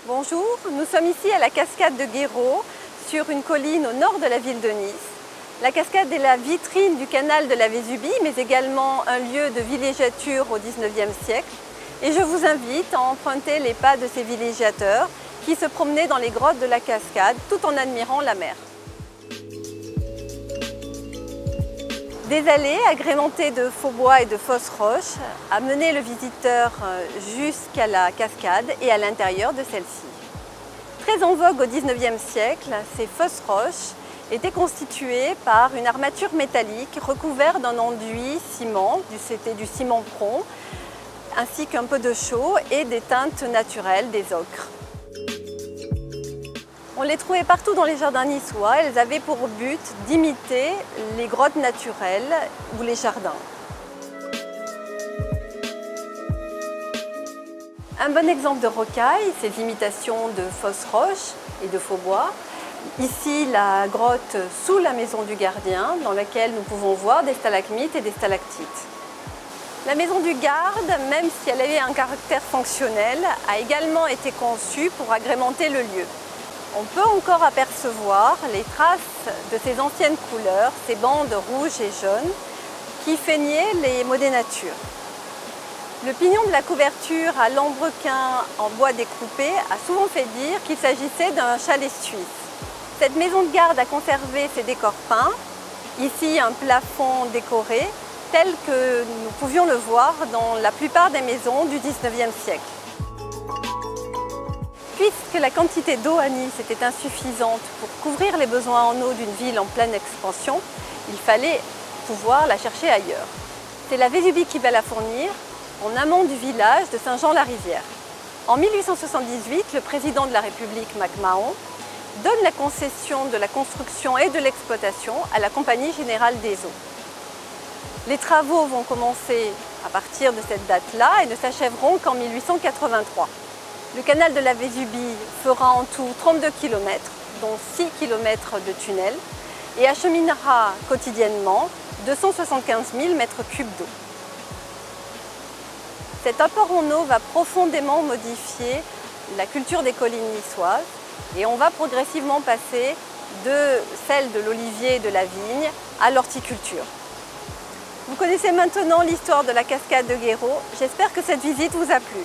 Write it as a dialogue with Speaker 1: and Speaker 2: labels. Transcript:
Speaker 1: Bonjour, nous sommes ici à la cascade de Guéraud, sur une colline au nord de la ville de Nice. La cascade est la vitrine du canal de la Vésubie, mais également un lieu de villégiature au XIXe siècle. Et je vous invite à emprunter les pas de ces villégiateurs qui se promenaient dans les grottes de la cascade tout en admirant la mer. Des allées agrémentées de faux bois et de fausses roches amenaient le visiteur jusqu'à la cascade et à l'intérieur de celle-ci. Très en vogue au XIXe siècle, ces fausses roches étaient constituées par une armature métallique recouverte d'un enduit ciment, c'était du ciment prompt, ainsi qu'un peu de chaux et des teintes naturelles, des ocres. On les trouvait partout dans les jardins niçois. Elles avaient pour but d'imiter les grottes naturelles ou les jardins. Un bon exemple de rocaille, ces imitations de fausses roches et de faux bois. Ici, la grotte sous la maison du gardien, dans laquelle nous pouvons voir des stalagmites et des stalactites. La maison du garde, même si elle avait un caractère fonctionnel, a également été conçue pour agrémenter le lieu. On peut encore apercevoir les traces de ces anciennes couleurs, ces bandes rouges et jaunes qui feignaient les mots des natures. Le pignon de la couverture à lambrequin en bois découpé a souvent fait dire qu'il s'agissait d'un chalet suisse. Cette maison de garde a conservé ses décors peints, ici un plafond décoré tel que nous pouvions le voir dans la plupart des maisons du XIXe siècle. Puisque la quantité d'eau à Nice était insuffisante pour couvrir les besoins en eau d'une ville en pleine expansion, il fallait pouvoir la chercher ailleurs. C'est la Vésubie qui va la fournir, en amont du village de Saint-Jean-la-Rivière. En 1878, le président de la République, MacMahon, donne la concession de la construction et de l'exploitation à la Compagnie Générale des Eaux. Les travaux vont commencer à partir de cette date-là et ne s'achèveront qu'en 1883. Le canal de la Vésubie fera en tout 32 km, dont 6 km de tunnel, et acheminera quotidiennement 275 000 m3 d'eau. Cet apport en eau va profondément modifier la culture des collines niçoises et on va progressivement passer de celle de l'olivier et de la vigne à l'horticulture. Vous connaissez maintenant l'histoire de la cascade de Guéraud. J'espère que cette visite vous a plu.